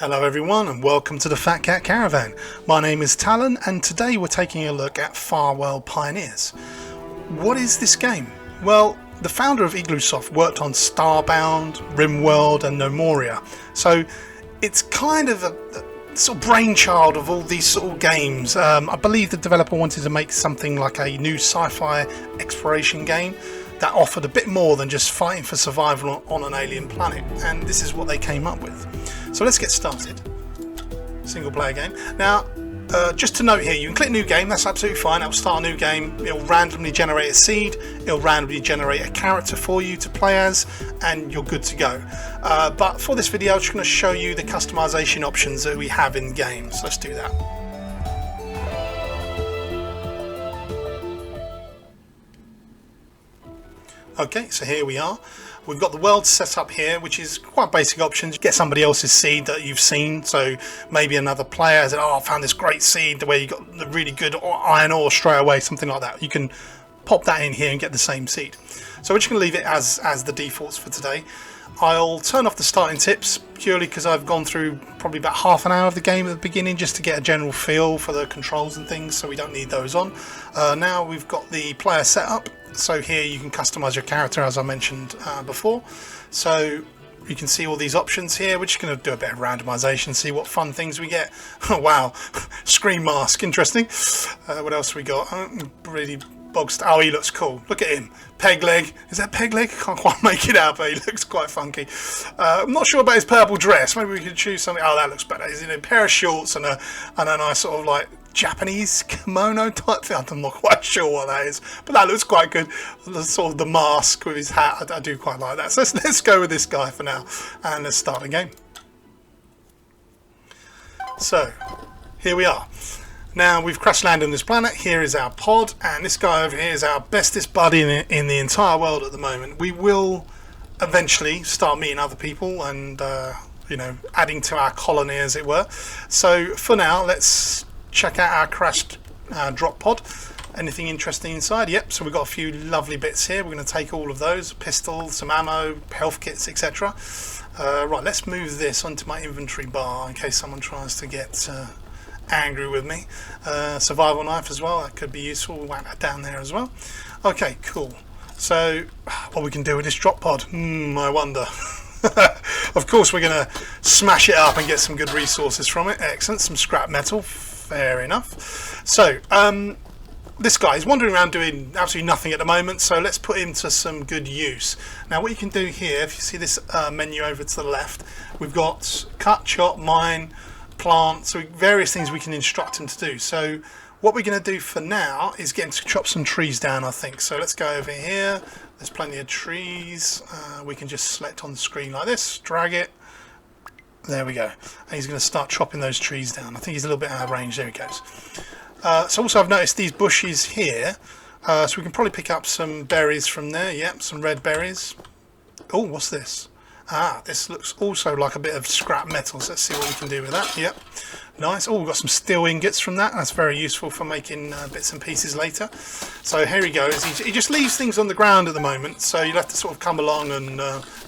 Hello everyone and welcome to the Fat Cat Caravan. My name is Talon and today we're taking a look at Farworld Pioneers. What is this game? Well, the founder of Igloosoft worked on Starbound, RimWorld and Nomoria, so it's kind of a sort of brainchild of all these sort of games. I believe the developer wanted to make something like a new sci-fi exploration game that offered a bit more than just fighting for survival on an alien planet, and this is what they came up with. So let's get started. Single player game. Now, just to note here, you can click new game, that's absolutely fine. It'll start a new game, it'll randomly generate a seed, it'll randomly generate a character for you to play as, and you're good to go. But for this video, I'm just going to show you the customization options that we have in game. So let's do that. Okay, so here we are. We've got the world set up here, which is quite basic options. Get somebody else's seed that you've seen, so maybe another player said, oh, I found this great seed where you got the really good iron ore straight away, something like that. You can pop that in here and get the same seed. So we're just going to leave it as the defaults for today. I'll turn off the starting tips purely because I've gone through probably about half an hour of the game at the beginning just to get a general feel for the controls and things, so we don't need those on. Now we've got the player set up. So here you can customize your character, as I mentioned before. So you can see all these options here. We're just going to do a bit of randomization, see what fun things we get. Oh wow, screen mask, interesting. What else we got? Really boxed. Oh, he looks cool. Look at him. Peg leg. Is that peg leg? I can't quite make it out, but he looks quite funky. I'm not sure about his purple dress. Maybe we could choose something. Oh, that looks better. He's in a pair of shorts and a nice sort of like Japanese kimono type thing. I'm not quite sure what that is, but that looks quite good. Sort of the mask with his hat. I do quite like that. So let's go with this guy for now, and let's start the game. So here we are. Now we've crash landed on this planet. Here is our pod, and this guy over here is our bestest buddy in the entire world at the moment. We will eventually start meeting other people and you know, adding to our colony, as it were. So for now, let's check out our crashed drop pod. Anything interesting inside? Yep, so we've got a few lovely bits here. We're going to take all of those: pistols, some ammo, health kits, etc. Right, let's move this onto my inventory bar in case someone tries to get angry with me. Survival knife as well, that could be useful. We'll whack that down there as well. Okay, cool. So what we can do with this drop pod, I wonder. Of course we're going to smash it up and get some good resources from it. Excellent. Some scrap metal, fair enough. So this guy is wandering around doing absolutely nothing at the moment, so let's put him to some good use. Now what you can do here, if you see this menu over to the left, we've got cut, chop, mine, plant, so various things we can instruct him to do. So what we're going to do for now is get him to chop some trees down, I think. So let's go over here. There's plenty of trees. We can just select on the screen like this, drag it. There we go. And he's going to start chopping those trees down. I think he's a little bit out of range. There he goes. So also I've noticed these bushes here. So we can probably pick up some berries from there. Yep, some red berries. Oh, what's this? Ah, this looks also like a bit of scrap metals. Let's see what we can do with that. Yep, nice. Oh, we've got some steel ingots from that. That's very useful for making bits and pieces later. So here he goes. He just leaves things on the ground at the moment, so you'll have to sort of come along and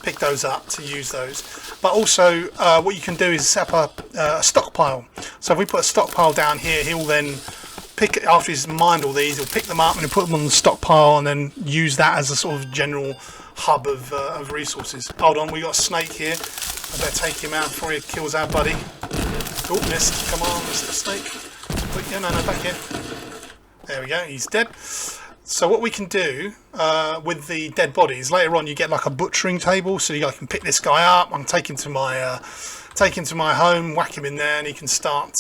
pick those up to use those. But also what you can do is set up a stockpile. So if we put a stockpile down here, he'll then pick it, after he's mined all these, he'll pick them up and he'll put them on the stockpile and then use that as a sort of general hub of resources. Hold on, we got a snake here. I better take him out before he kills our buddy. Oh, missed. Come on, Mr. Snake. Quick, yeah, no, back here. There we go, he's dead. So what we can do with the dead bodies, later on you get like a butchering table, so I can pick this guy up, I can take him to my home, whack him in there, and he can start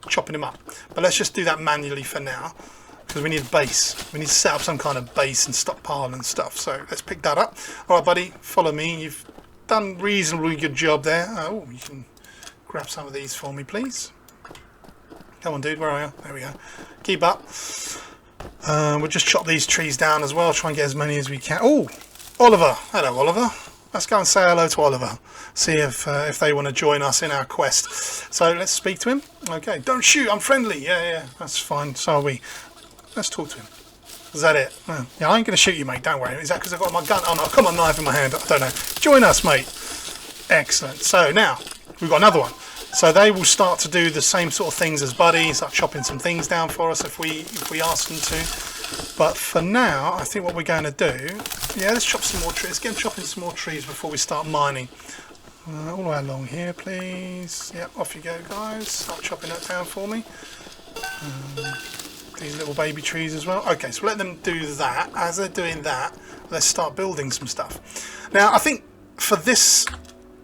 chopping him up. But let's just do that manually for now, because we need a base. We need to set up some kind of base and stockpile and stuff. So let's pick that up. All right, buddy, follow me. You've done a reasonably good job there. Oh, you can grab some of these for me, please. Come on, dude, where are you? There we go. Keep up. We'll just chop these trees down as well. Try and get as many as we can. Oh, Oliver. Hello, Oliver. Let's go and say hello to Oliver. See if they want to join us in our quest. So let's speak to him. Okay, don't shoot. I'm friendly. Yeah, that's fine. So are we. Let's talk to him. Is that it? Oh, yeah, I ain't going to shoot you, mate. Don't worry. Is that because I've got my gun? Oh, no, I've got my knife in my hand. I don't know. Join us, mate. Excellent. So now, we've got another one. So they will start to do the same sort of things as Buddy, start chopping some things down for us if we ask them to. But for now, I think what we're going to do, yeah, let's chop some more trees. Let's get them chopping some more trees before we start mining. All the way along here, please. Yep, off you go, guys. Start chopping that down for me. These little baby trees as well. Okay, so let them do that. As they're doing that, let's start building some stuff. Now, I think for this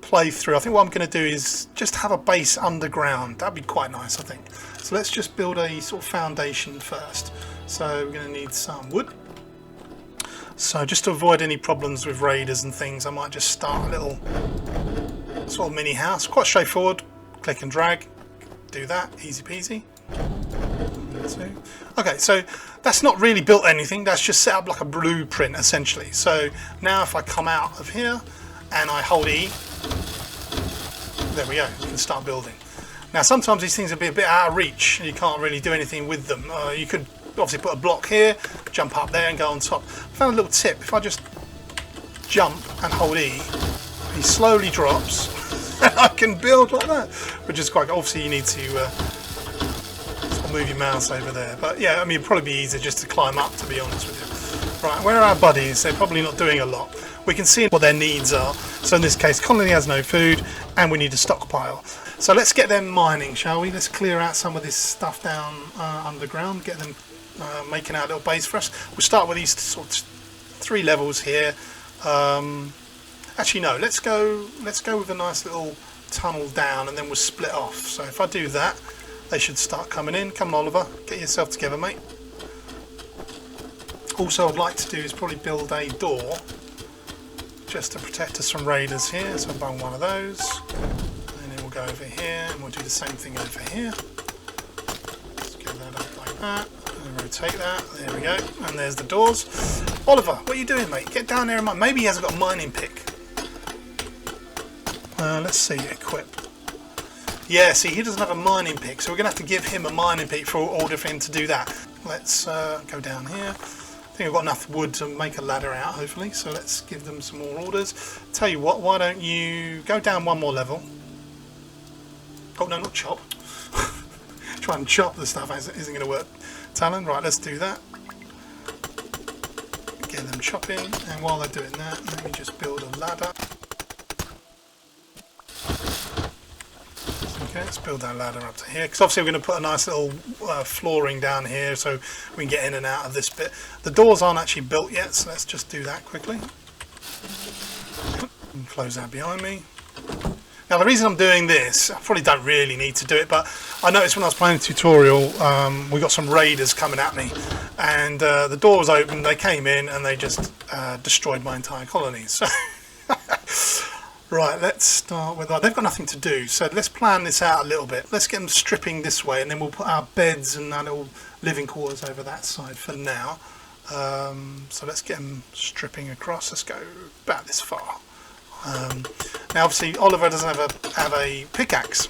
playthrough, I think what I'm going to do is just have a base underground. That'd be quite nice, I think. So let's just build a sort of foundation first. So we're going to need some wood. So just to avoid any problems with raiders and things, I might just start a little sort of mini house. Quite straightforward. Click and drag. Do that. Easy peasy. 1, 2. Okay, so that's not really built anything. That's just set up like a blueprint, essentially. So now if I come out of here and I hold E, there we go. You can start building. Now sometimes these things will be a bit out of reach and you can't really do anything with them. You could obviously put a block here, jump up there and go on top. I found a little tip. If I just jump and hold E, he slowly drops and I can build like that, which is quite, obviously you need to move your mouse over there. But yeah, I mean, it'd probably be easier just to climb up, to be honest with you. Right, where are our buddies? They're probably not doing a lot. We can see what their needs are. So in this case, colony has no food and we need a stockpile. So let's get them mining, shall we? Let's clear out some of this stuff down underground, get them making our little base for us. We'll start with these sort of 3 levels here. Actually no, let's go with a nice little tunnel down and then we'll split off. So if I do that, they should start coming in. Come on, Oliver, get yourself together, mate. Also, I'd like to do is probably build a door just to protect us from raiders here. So I'll bung one of those, and then we'll go over here and we'll do the same thing over here. Let's get that up like that, and rotate that. There we go, and there's the doors. Oliver, what are you doing, mate? Get down there and mine. Maybe he hasn't got a mining pick. Let's see, equip. Yeah, see, he doesn't have a mining pick, so we're going to have to give him a mining pick in order for him to do that. Let's go down here. I think I've got enough wood to make a ladder out, hopefully, so let's give them some more orders. Tell you what, why don't you go down 1 more level. Oh, no, not chop. Try and chop the stuff isn't going to work. Talon, right, let's do that. Get them chopping, and while they're doing that, let me just build a ladder. Okay, let's build that ladder up to here, because obviously we're going to put a nice little flooring down here so we can get in and out of this bit. The doors aren't actually built yet, so let's just do that quickly. And close that behind me. Now the reason I'm doing this, I probably don't really need to do it, but I noticed when I was playing the tutorial, we got some raiders coming at me, and the door was open, they came in and they just destroyed my entire colony. So right, let's start with that. They've got nothing to do, so let's plan this out a little bit. Let's get them stripping this way, and then we'll put our beds and our little living quarters over that side for now. So let's get them stripping across. Let's go about this far. Now, obviously, Oliver doesn't have a pickaxe,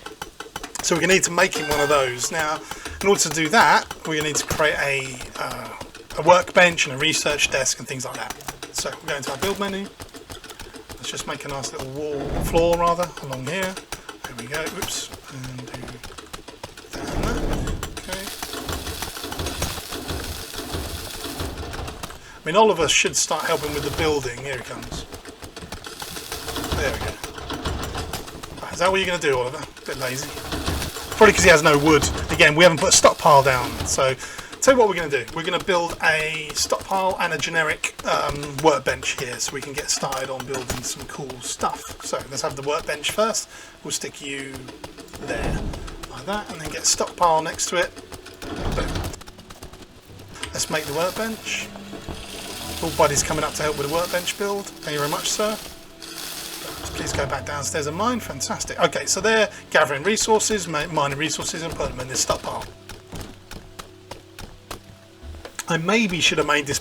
so we're going to need to make him one of those. Now, in order to do that, we're going to need to create a workbench and a research desk and things like that. So we're going to our build menu. Let's just make a nice little floor along here. There we go. Oops. And do that and that. Okay. I mean, Oliver should start helping with the building. Here he comes. There we go. Right, is that what you're going to do, Oliver? A bit lazy. Probably because he has no wood. Again, we haven't put a stockpile down. So, tell you what we're going to do. We're going to build a stockpile and a generic workbench here so we can get started on building some cool stuff. So, let's have the workbench first. We'll stick you there, like that, and then get a stockpile next to it. Boom. Let's make the workbench. All buddies coming up to help with the workbench build. Thank you very much, sir. Please go back downstairs and mine. Fantastic. Okay, so they're gathering resources, mining resources, and putting them in this stockpile. I maybe should have made this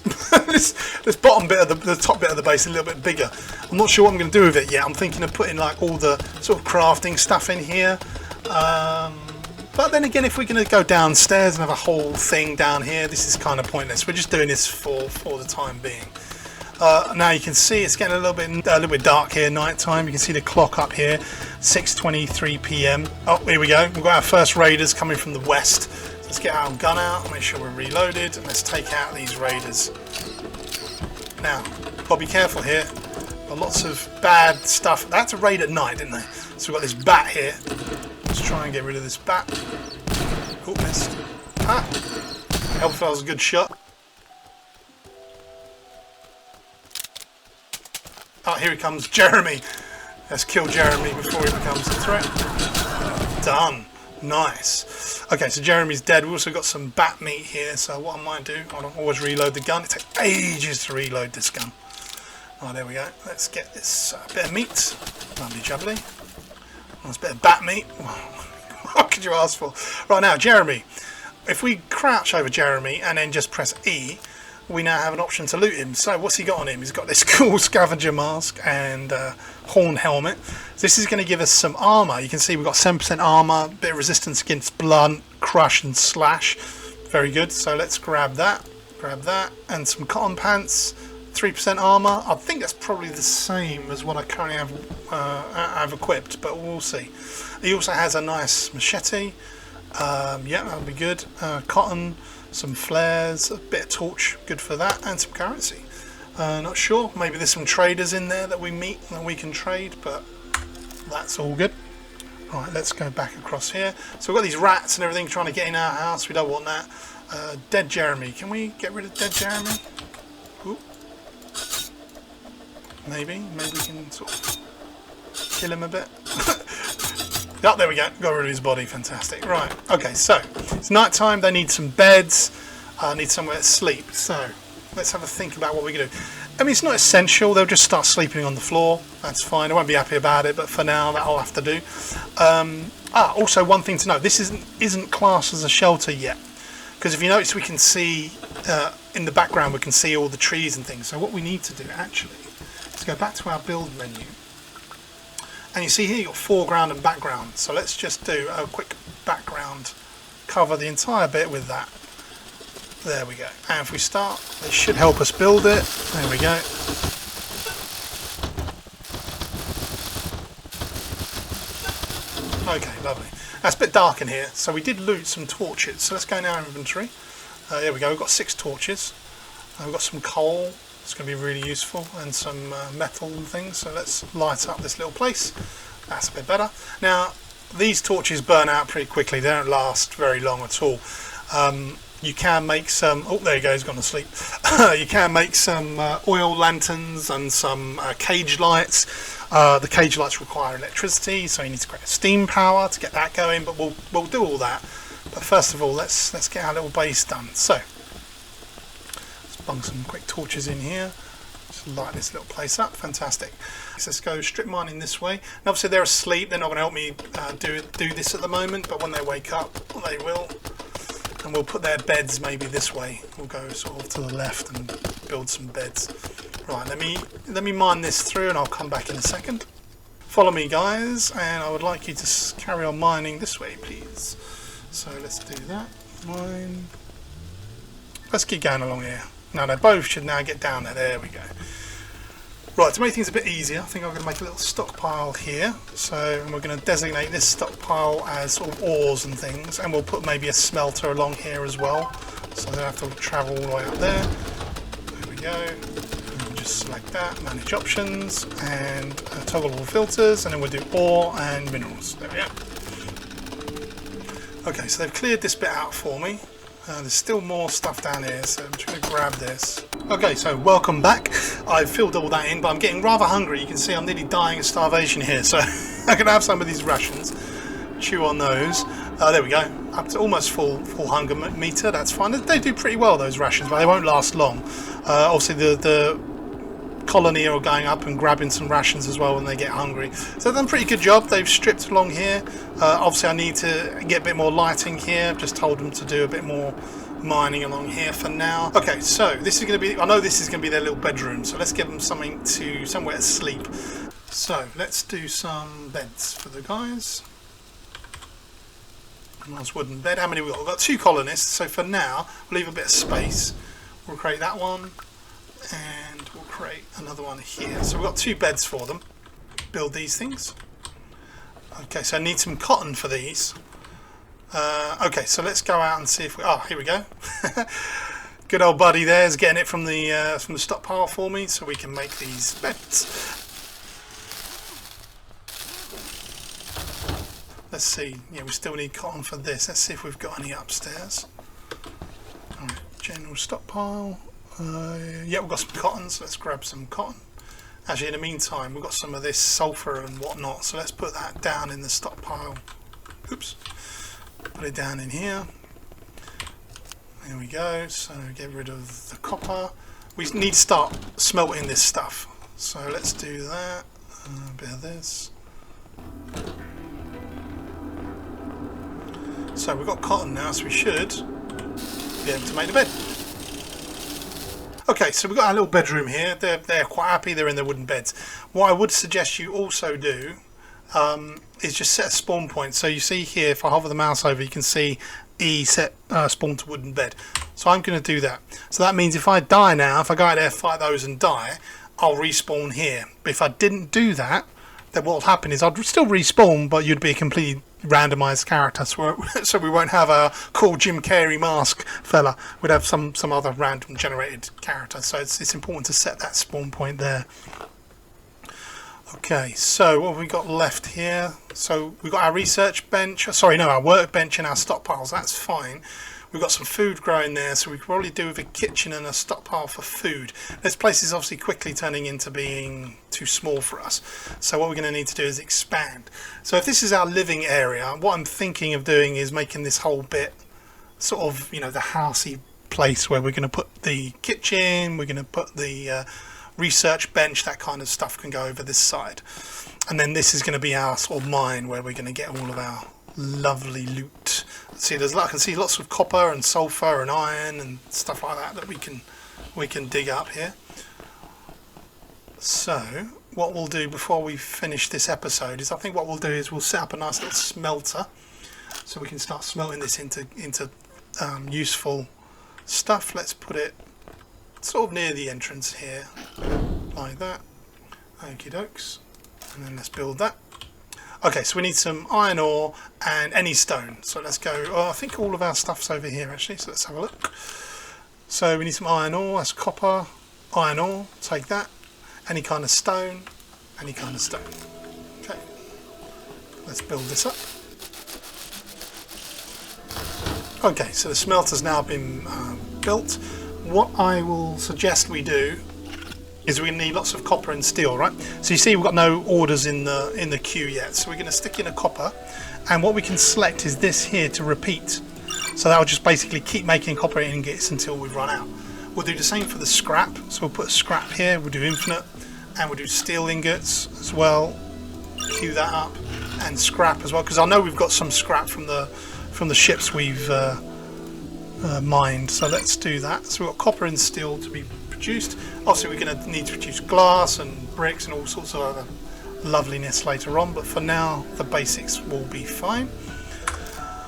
this bottom bit of the top bit of the base a little bit bigger. I'm not sure what I'm going to do with it yet. I'm thinking of putting like all the sort of crafting stuff in here. But then again, if we're going to go downstairs and have a whole thing down here, this is kind of pointless. We're just doing this for the time being. Now you can see it's getting a little bit dark here, night time. You can see the clock up here, 6:23 p.m. Oh, here we go. We've got our first raiders coming from the west. So let's get our gun out, make sure we're reloaded, and let's take out these raiders. Now, got to be careful here. Got lots of bad stuff. They had to raid at night, didn't they? So we've got this bat here. Let's try and get rid of this bat. Oh, missed. Ah, Hellfel's a good shot. Oh, here he comes, Jeremy. Let's kill Jeremy before he becomes a threat. Done. Nice. Okay, so Jeremy's dead. We've also got some bat meat here, so what I might do, I don't always reload the gun. It takes ages to reload this gun. Oh, there we go. Let's get this bit of meat. Lovely jubbly. Nice bit of bat meat. What could you ask for? Right now, Jeremy. If we crouch over Jeremy and then just press E, we now have an option to loot him. So what's he got on him? He's got this cool scavenger mask and horn helmet. This is going to give us some armor. You can see we've got 7% armor, bit of resistance against blunt, crush and slash. Very good. So let's grab that, and some cotton pants, 3% armor. I think that's probably the same as what I currently have equipped, but we'll see. He also has a nice machete. Yeah, that'll be good. Cotton, some flares, a bit of torch, good for that, and some currency. Not sure, maybe there's some traders in there that we meet that we can trade, but that's all good. Alright, let's go back across here. So we've got these rats and everything trying to get in our house, we don't want that. Dead Jeremy, can we get rid of dead Jeremy? Ooh. Maybe we can sort of kill him a bit. Oh, there we go. Got rid of his body. Fantastic. Right. Okay, so it's night time. They need some beds. Need somewhere to sleep. So let's have a think about what we can do. I mean, it's not essential. They'll just start sleeping on the floor. That's fine. I won't be happy about it, but for now, that'll have to do. Also, one thing to note. This isn't classed as a shelter yet. Because if you notice, we can see in the background, we can see all the trees and things. So what we need to do, actually, is go back to our build menu. And you see here you've got foreground and background. So let's just do a quick background, cover the entire bit with that. There we go. And if we start, it should help us build it. There we go. Okay, lovely. That's a bit dark in here. So we did loot some torches. So let's go in our inventory. There we go. We've got 6 torches. We've got some coal. It's going to be really useful, and some metal and things. So let's light up this little place. That's a bit better. Now, these torches burn out pretty quickly. They don't last very long at all. You can make some... Oh, there you go. He's gone to sleep. You can make some oil lanterns and some cage lights. The cage lights require electricity, so you need to create steam power to get that going. But we'll do all that. But first of all, let's get our little base done. So. Bung some quick torches in here. Just light this little place up. Fantastic. So let's go strip mining this way. And obviously they're asleep. They're not going to help me do this at the moment, but when they wake up, they will. And we'll put their beds maybe this way. We'll go sort of to the left and build some beds. Right. Let me mine this through, and I'll come back in a second. Follow me, guys, and I would like you to carry on mining this way, please. So let's do that. Mine. Let's keep going along here. Now they both should now get down there. There we go. Right, to make things a bit easier, I think I'm going to make a little stockpile here. So we're going to designate this stockpile as sort of ores and things, and we'll put maybe a smelter along here as well. So they don't have to travel all the way up there. There we go. And we'll just select that, manage options, and toggle all filters, and then we'll do ore and minerals. There we go. Okay, so they've cleared this bit out for me. There's still more stuff down here, so I'm just going to grab this. Okay, so welcome back. I've filled all that in, but I'm getting rather hungry. You can see I'm nearly dying of starvation here, so I can have some of these rations. Chew on those. There we go. Up to almost full hunger meter. That's fine. They do pretty well, those rations, but they won't last long. Obviously, the colony are going up and grabbing some rations as well when they get hungry. So they've done a pretty good job. They've stripped along here. Obviously I need to get a bit more lighting here. I've just told them to do a bit more mining along here for now. Okay, so this is going to be, I know this is going to be their little bedroom, so let's give them somewhere to sleep. So let's do some beds for the guys. A nice wooden bed. How many we got? We've got 2 colonists, so for now we'll leave a bit of space. We'll create that one, and we'll create another one here. So we've got 2 beds for them. Build these things. Okay, so I need some cotton for these. Okay, so let's go out and see if we... Oh, here we go. Good old buddy there's getting it from the stockpile for me, so we can make these beds. Let's see. Yeah, we still need cotton for this. Let's see if we've got any upstairs. Alright, general stockpile. Yeah, we've got some cotton, so let's grab some cotton. Actually, in the meantime, we've got some of this sulphur and whatnot, so let's put that down in the stockpile. Oops. Put it down in here. There we go. So get rid of the copper. We need to start smelting this stuff. So let's do that. A bit of this. So we've got cotton now, so we should be able to make the bed. Okay, so we've got our little bedroom here. They're quite happy. They're in their wooden beds. What I would suggest you also do is just set a spawn point. So you see here, if I hover the mouse over, you can see E set spawn to wooden bed. So I'm going to do that. So that means if I die now, if I go out there, fight those and die, I'll respawn here. But if I didn't do that, then what will happen is I'd still respawn, but you'd be a completely randomized character. So we won't have a cool Jim Carrey mask fella. We'd have some other random generated character. So it's important to set that spawn point there. Okay, so what have we got left here? So we've got our research bench, sorry, no, our workbench and our stockpiles. That's fine. We've got some food growing there, so we could probably do with a kitchen and a stockpile for food. This place is obviously quickly turning into being too small for us. So what we're going to need to do is expand. So if this is our living area, what I'm thinking of doing is making this whole bit sort of, you know, the housey place where we're going to put the kitchen, we're going to put the research bench, that kind of stuff can go over this side. And then this is going to be our sort of mine where we're going to get all of our lovely loot. See, I can see lots of copper and sulfur and iron and stuff like that we can dig up here. So what we'll do before we finish this episode is, I think what we'll do is we'll set up a nice little smelter so we can start smelting this into useful stuff. Let's put it sort of near the entrance here, like that. Okie dokes. And then let's build that. Okay, so we need some iron ore and any stone. So let's go. Oh, I think all of our stuff's over here actually. So let's have a look. So we need some iron ore. That's copper, iron ore. Take that. Any kind of stone. Any kind of stone. Okay. Let's build this up. Okay, so the smelter's now been built. What I will suggest we do is we need lots of copper and steel, right? So you see we've got no orders in the queue yet, so we're going to stick in a copper, and what we can select is this here to repeat. So that will just basically keep making copper ingots until we run out. We'll do the same for the scrap, so we'll put a scrap here, we'll do infinite, and we'll do steel ingots as well. Queue that up, and scrap as well, because I know we've got some scrap from the ships we've mined. So let's do that. So we've got copper and steel to be produced. Obviously we're going to need to produce glass and bricks and all sorts of other loveliness later on, but for now the basics will be fine.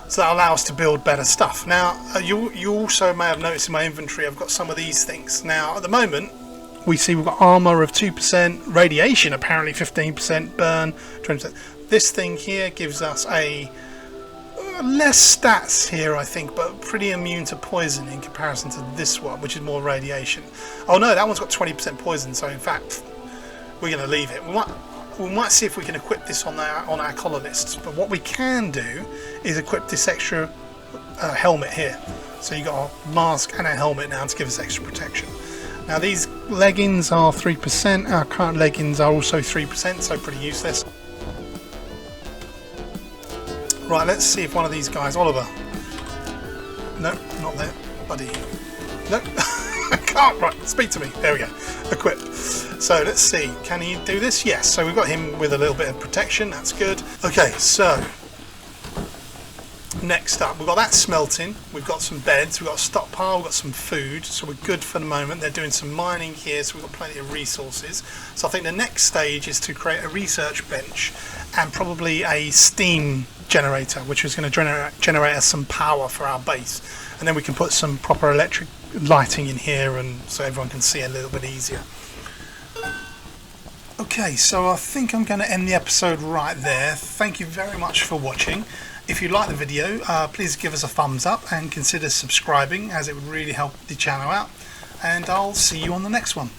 So that'll allow us to build better stuff. Now you also may have noticed in my inventory I've got some of these things. Now at the moment we see we've got armor of 2%, radiation apparently 15%, burn 20%. This thing here gives us a less stats here, I think, but pretty immune to poison in comparison to this one, which is more radiation. Oh no, that one's got 20% poison, so in fact we're going to leave it. We might see if we can equip this on our colonists, but what we can do is equip this extra helmet here. So you got a mask and a helmet now to give us extra protection. Now these leggings are 3%, our current leggings are also 3%, so pretty useless. Right, let's see if one of these guys, Oliver. No, not there, buddy. No, I can't. Right, speak to me. There we go. Equip. So let's see. Can he do this? Yes. So we've got him with a little bit of protection. That's good. Okay, so next up, we've got that smelting. We've got some beds. We've got a stockpile. We've got some food. So we're good for the moment. They're doing some mining here, so we've got plenty of resources. So I think the next stage is to create a research bench and probably a steam generator, which is going to generate us some power for our base, and then we can put some proper electric lighting in here, and so everyone can see a little bit easier. Okay, so I think I'm going to end the episode right there. Thank you very much for watching. If you like the video, please give us a thumbs up and consider subscribing, as it would really help the channel out. And I'll see you on the next one.